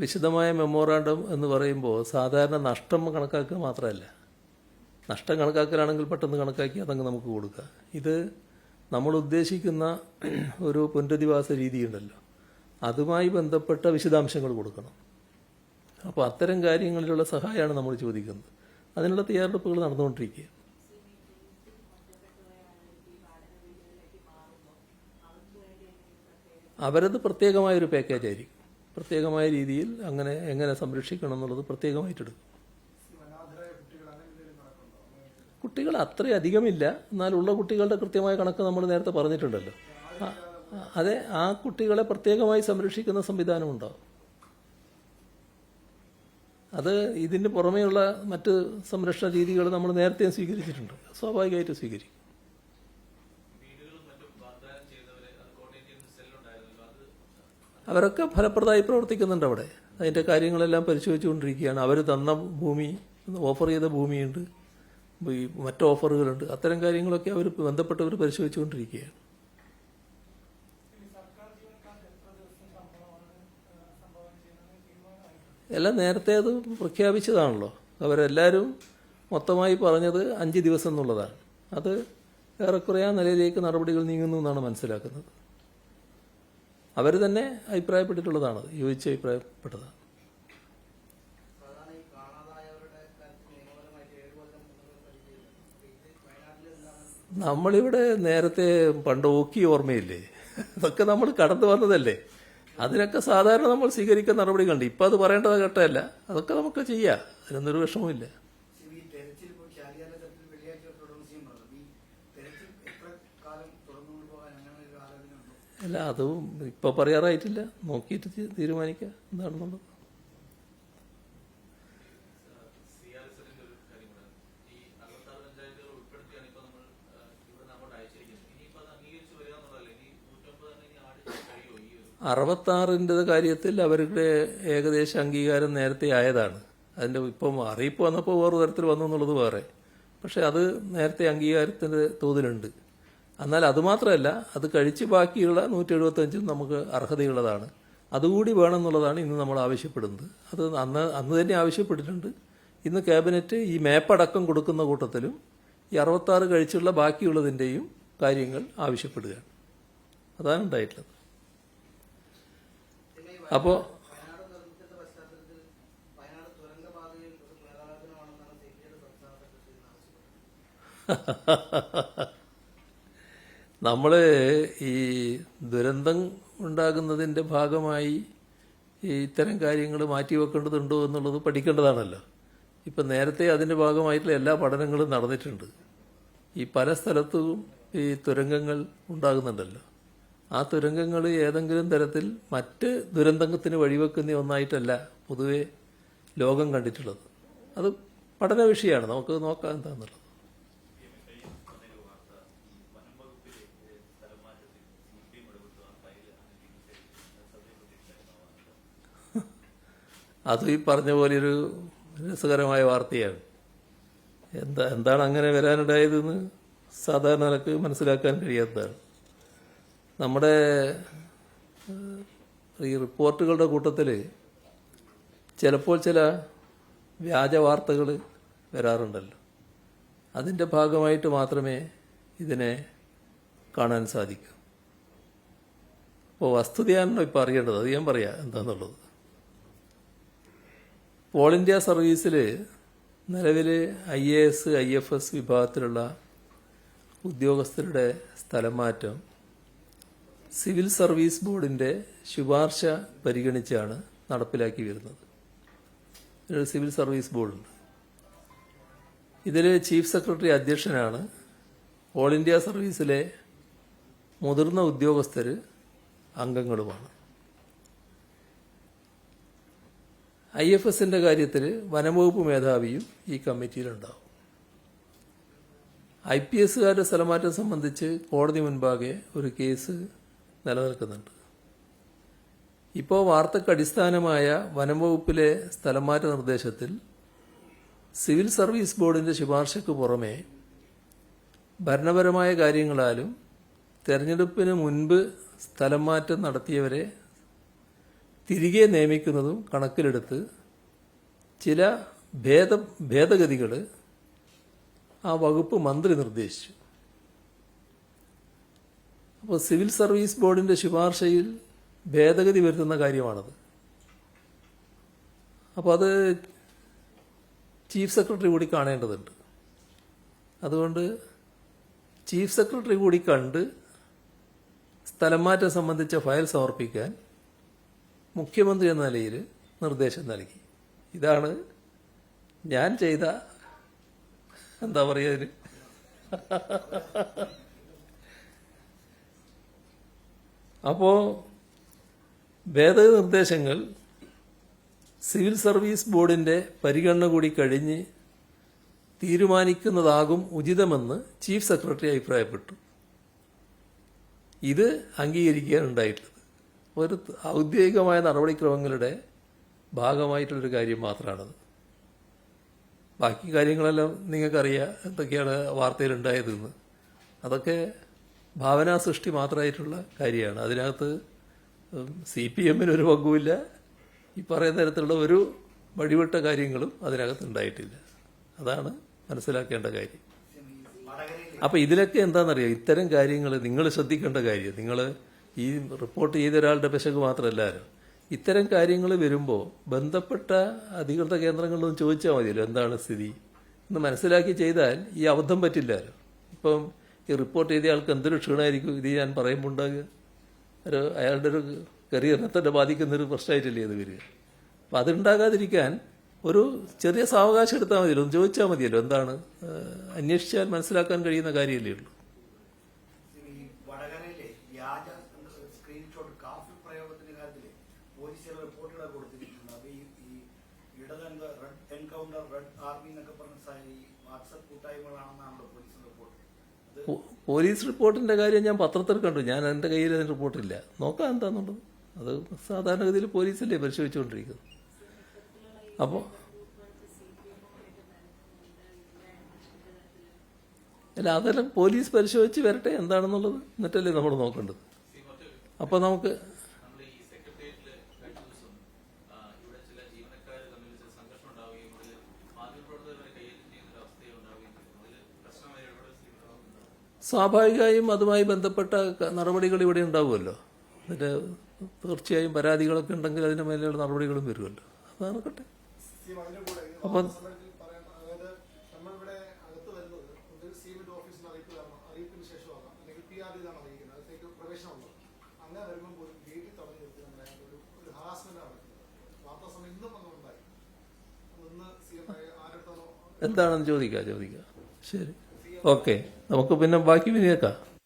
വിശദമായ മെമ്മോറാണ്ടം എന്ന് പറയുമ്പോൾ സാധാരണ നഷ്ടം കണക്കാക്കുക മാത്രമല്ല. നഷ്ടം കണക്കാക്കലാണെങ്കിൽ പെട്ടെന്ന് കണക്കാക്കി അതങ്ങ് നമുക്ക് കൊടുക്കുക. ഇത് നമ്മൾ ഉദ്ദേശിക്കുന്ന ഒരു പുനരധിവാസ രീതിയുണ്ടല്ലോ, അതുമായി ബന്ധപ്പെട്ട വിശദാംശങ്ങൾ കൊടുക്കണം. അപ്പോൾ അത്തരം കാര്യങ്ങളിലുള്ള സഹായമാണ് നമ്മൾ ചോദിക്കുന്നത്. അതിനുള്ള തയ്യാറെടുപ്പുകൾ നടന്നുകൊണ്ടിരിക്കുക. അവരത് പ്രത്യേകമായൊരു പാക്കേജ് ആയിരിക്കും. പ്രത്യേകമായ രീതിയിൽ അങ്ങനെ എങ്ങനെ സംരക്ഷിക്കണം എന്നുള്ളത് പ്രത്യേകമായിട്ടെടുക്കും. കുട്ടികൾ അത്രയും അധികമില്ല, എന്നാലുള്ള കുട്ടികളുടെ കൃത്യമായ കണക്ക് നമ്മൾ നേരത്തെ പറഞ്ഞിട്ടുണ്ടല്ലോ. അതെ, ആ കുട്ടികളെ പ്രത്യേകമായി സംരക്ഷിക്കുന്ന സംവിധാനം ഉണ്ടാവും. അത് ഇതിന് പുറമെയുള്ള മറ്റ് സംരക്ഷണ രീതികൾ നമ്മൾ നേരത്തെ സ്വീകരിച്ചിട്ടുണ്ട്, സ്വാഭാവികമായിട്ട് സ്വീകരിക്കും. അവരൊക്കെ ഫലപ്രദമായി പ്രവർത്തിക്കുന്നുണ്ട് അവിടെ. അതിൻ്റെ കാര്യങ്ങളെല്ലാം പരിശോധിച്ചുകൊണ്ടിരിക്കുകയാണ്. അവർ തന്ന ഭൂമി, ഓഫർ ചെയ്ത ഭൂമിയുണ്ട്, ഈ മറ്റ് ഓഫറുകളുണ്ട്. അത്തരം കാര്യങ്ങളൊക്കെ അവർ ബന്ധപ്പെട്ടവർ പരിശോധിച്ചുകൊണ്ടിരിക്കുകയാണ്. എല്ലാം നേരത്തെ അത് പ്രഖ്യാപിച്ചതാണല്ലോ. അവരെല്ലാവരും മൊത്തമായി പറഞ്ഞത് 5 ദിവസം എന്നുള്ളതാണ്. അത് ഏറെക്കുറെ ആ നിലയിലേക്ക് നടപടികൾ നീങ്ങുന്നു എന്നാണ് മനസ്സിലാക്കുന്നത്. അവർ തന്നെ അഭിപ്രായപ്പെട്ടിട്ടുള്ളതാണ്, യോജിച്ച് അഭിപ്രായപ്പെട്ടതാണ്. നമ്മളിവിടെ നേരത്തെ പണ്ട് ഓക്കി ഓർമ്മയില്ലേ, അതൊക്കെ നമ്മൾ കടന്നു വന്നതല്ലേ. അതിനൊക്കെ സാധാരണ നമ്മൾ സ്വീകരിക്കുന്ന നടപടികളുണ്ട്. ഇപ്പം അത് പറയേണ്ടത് ഘട്ടമല്ല, അതൊക്കെ നമുക്ക് ചെയ്യാം, അതിനൊന്നൊരു വിഷമമില്ല. അല്ല, അതും ഇപ്പം പറയാറായിട്ടില്ല, നോക്കിയിട്ട് തീരുമാനിക്കാം എന്താണെന്നുള്ളത്. അറുപത്താറിൻ്റെ കാര്യത്തിൽ അവരുടെ ഏകദേശം അംഗീകാരം നേരത്തെ ആയതാണ്. അതിൻ്റെ ഇപ്പം അറിയിപ്പ് വന്നപ്പോൾ വേറെ തരത്തിൽ വന്നു എന്നുള്ളത് വേറെ. പക്ഷെ അത് നേരത്തെ അംഗീകാരത്തിൻ്റെ തോതിലുണ്ട്. എന്നാൽ അതുമാത്രമല്ല, അത് കഴിച്ച് ബാക്കിയുള്ള 175 നമുക്ക് അർഹതയുള്ളതാണ്. അതുകൂടി വേണമെന്നുള്ളതാണ് ഇന്ന് നമ്മൾ ആവശ്യപ്പെടുന്നത്. അത് അന്ന് തന്നെ ആവശ്യപ്പെട്ടിട്ടുണ്ട്. ഇന്ന് ക്യാബിനറ്റ് ഈ മാപ്പടക്കം കൊടുക്കുന്ന കൂട്ടത്തിലും ഈ 66 കഴിച്ചുള്ള ബാക്കിയുള്ളതിൻ്റെയും കാര്യങ്ങൾ ആവശ്യപ്പെടുകയാണ്. അതാണ് ഉണ്ടായിട്ടുള്ളത്. അപ്പോൾ നമ്മൾ ഈ ദുരന്തം ഉണ്ടാകുന്നതിൻ്റെ ഭാഗമായി ഈ ഇത്തരം കാര്യങ്ങൾ മാറ്റിവെക്കേണ്ടതുണ്ടോ എന്നുള്ളത് പഠിക്കേണ്ടതാണല്ലോ. ഇപ്പം നേരത്തെ അതിൻ്റെ ഭാഗമായിട്ടുള്ള എല്ലാ പഠനങ്ങളും നടന്നിട്ടുണ്ട്. ഈ പല സ്ഥലത്തും ഈ തുരങ്കങ്ങൾ ഉണ്ടാകുന്നുണ്ടല്ലോ. ആ തുരങ്കങ്ങൾ ഏതെങ്കിലും തരത്തിൽ മറ്റ് ദുരന്തത്തിന് വഴിവെക്കുന്ന ഒന്നായിട്ടല്ല പൊതുവെ ലോകം കണ്ടിട്ടുള്ളത്. അത് പഠന വിഷയമാണ്, നമുക്ക് നോക്കാം എന്താണെന്നുള്ളത്. അത് ഈ പറഞ്ഞ പോലെ ഒരു രസകരമായ വാർത്തയാണ്. എന്താണ് അങ്ങനെ വരാനിടയതെന്ന് സാധാരണ നിലക്ക് മനസ്സിലാക്കാൻ കഴിയാത്തതാണ്. നമ്മുടെ ഈ റിപ്പോർട്ടുകളുടെ കൂട്ടത്തിൽ ചിലപ്പോൾ ചില വ്യാജ വാർത്തകൾ വരാറുണ്ടല്ലോ. അതിൻ്റെ ഭാഗമായിട്ട് മാത്രമേ ഇതിനെ കാണാൻ സാധിക്കൂ. അപ്പോൾ വസ്തുതയാണല്ലോ ഇപ്പോൾ അറിയേണ്ടത്, അത് ഞാൻ പറയാം എന്താണെന്നുള്ളത്. ഓൾ ഇന്ത്യ സർവീസിൽ നിലവിൽ IAS IFS വിഭാഗത്തിലുള്ള ഉദ്യോഗസ്ഥരുടെ സ്ഥലം മാറ്റം സിവിൽ സർവീസ് ബോർഡിൻ്റെ ശുപാർശ പരിഗണിച്ചാണ് നടപ്പിലാക്കി വരുന്നത്. ഒരു സിവിൽ സർവീസ് ബോർഡുണ്ട്. ഇതിൽ ചീഫ് സെക്രട്ടറി അധ്യക്ഷനാണ്. ഓൾ ഇന്ത്യ സർവീസിലെ മുതിർന്ന ഉദ്യോഗസ്ഥർ അംഗങ്ങളുമാണ്. IFSന്റെ കാര്യത്തിൽ വനംവകുപ്പ് മേധാവിയും ഈ കമ്മിറ്റിയിലുണ്ടാവും. IPSകാരുടെ സ്ഥലമാറ്റം സംബന്ധിച്ച് കോടതി മുൻപാകെ ഒരു കേസ് നിലനിൽക്കുന്നുണ്ട്. ഇപ്പോൾ വാർത്തയ്ക്ക് അടിസ്ഥാനമായ വനംവകുപ്പിലെ സ്ഥലമാറ്റ നിർദ്ദേശത്തിൽ സിവിൽ സർവീസ് ബോർഡിൻ്റെ ശുപാർശയ്ക്ക് പുറമെ ഭരണപരമായ കാര്യങ്ങളാലും തെരഞ്ഞെടുപ്പിന് മുൻപ് സ്ഥലം മാറ്റം നടത്തിയവരെ തിരികെ നിയമിക്കുന്നതും കണക്കിലെടുത്ത് ചില ഭേദഗതികൾ ആ വകുപ്പ് മന്ത്രി നിർദ്ദേശിച്ചു. അപ്പോൾ സിവിൽ സർവീസ് ബോർഡിന്റെ ശുപാർശയിൽ ഭേദഗതി വരുത്തുന്ന കാര്യമാണത്. അപ്പോൾ അത് ചീഫ് സെക്രട്ടറി കൂടി കാണേണ്ടതുണ്ട്. അതുകൊണ്ട് ചീഫ് സെക്രട്ടറി കൂടി കണ്ട് സ്ഥലം മാറ്റം സംബന്ധിച്ച ഫയൽ സമർപ്പിക്കാൻ മുഖ്യമന്ത്രി എന്ന നിലയിൽ നിർദ്ദേശം നൽകി. ഇതാണ് ഞാൻ ചെയ്ത എന്താ പറയുക ഇതിന് അപ്പോൾ ഭേദഗതി നിർദ്ദേശങ്ങൾ സിവിൽ സർവീസ് ബോർഡിന്റെ പരിഗണന കൂടി കഴിഞ്ഞ് തീരുമാനിക്കുന്നതാകും ഉചിതമെന്ന് ചീഫ് സെക്രട്ടറി അഭിപ്രായപ്പെട്ടു. ഇത് അംഗീകരിക്കാനുണ്ടായിട്ടുള്ളത് ഒരു ഔദ്യോഗികമായ നടപടിക്രമങ്ങളുടെ ഭാഗമായിട്ടുള്ളൊരു കാര്യം മാത്രമാണത്. ബാക്കി കാര്യങ്ങളെല്ലാം നിങ്ങൾക്കറിയാം എന്തൊക്കെയാണ് വാർത്തയിലുണ്ടായതെന്ന്. അതൊക്കെ ഭാവനാ സൃഷ്ടി മാത്രമായിട്ടുള്ള കാര്യമാണ്. അതിനകത്ത് CPM-ന് ഒരു പങ്കുമില്ല. ഈ പറയുന്ന തരത്തിലുള്ള ഒരു വഴിവിട്ട കാര്യങ്ങളും അതിനകത്ത് ഉണ്ടായിട്ടില്ല. അതാണ് മനസ്സിലാക്കേണ്ട കാര്യം. അപ്പം ഇതിലൊക്കെ എന്താണെന്നറിയാം, ഇത്തരം കാര്യങ്ങൾ നിങ്ങൾ ശ്രദ്ധിക്കേണ്ട കാര്യം, നിങ്ങൾ ഈ റിപ്പോർട്ട് ചെയ്ത ഒരാളുടെ പെശക് മാത്രമല്ലാലും ഇത്തരം കാര്യങ്ങൾ വരുമ്പോൾ ബന്ധപ്പെട്ട അധികൃത കേന്ദ്രങ്ങളിലൊന്നും ചോദിച്ചാൽ മതിയല്ലോ എന്താണ് സ്ഥിതി എന്ന് മനസ്സിലാക്കി ചെയ്താൽ ഈ അബദ്ധം പറ്റില്ലല്ലോ. ഇപ്പം ഈ റിപ്പോർട്ട് ചെയ്ത ആൾക്ക് എന്തൊരു ക്ഷീണമായിരിക്കും ഇത് ഞാൻ പറയുമ്പോൾ ഉണ്ടാകുക. അയാളുടെ ഒരു കരിയറിനെ തന്നെ ബാധിക്കുന്നൊരു പ്രശ്നമായിട്ടില്ലേ ഇത് വരിക. അപ്പം അതുണ്ടാകാതിരിക്കാൻ ഒരു ചെറിയ സാവകാശം എടുത്താൽ മതിയല്ലോ, ഒന്ന് ചോദിച്ചാൽ മതിയല്ലോ എന്താണ്, അന്വേഷിച്ചാൽ മനസ്സിലാക്കാൻ കഴിയുന്ന കാര്യമല്ലേ ഉള്ളൂ. പോലീസ് റിപ്പോർട്ടിന്റെ കാര്യം ഞാൻ പത്രത്തിൽ കണ്ടു. ഞാൻ എൻ്റെ കയ്യിൽ അതിന് റിപ്പോർട്ടില്ല. നോക്കാം എന്താണെന്നുള്ളത്. അത് സാധാരണഗതിയിൽ പോലീസല്ലേ പരിശോധിച്ചുകൊണ്ടിരിക്കുന്നത്. അപ്പോൾ അല്ല, അതെല്ലാം പോലീസ് പരിശോധിച്ച് വരട്ടെ എന്താണെന്നുള്ളത്, എന്നിട്ടല്ലേ നമ്മൾ നോക്കേണ്ടത്. അപ്പോൾ നമുക്ക് സ്വാഭാവികമായും അതുമായി ബന്ധപ്പെട്ട നടപടികൾ ഇവിടെ ഉണ്ടാവുമല്ലോ. എന്നിട്ട് തീർച്ചയായും പരാതികളൊക്കെ ഉണ്ടെങ്കിൽ അതിൻ്റെ മേലെയുള്ള നടപടികളും വരുമല്ലോ. അത് നടക്കട്ടെ. അപ്പം എന്താണെന്ന് ചോദിക്കാം. ശരി, ഓക്കെ. നമുക്ക് പിന്നെ ബാക്കി വിനിയേക്കാം.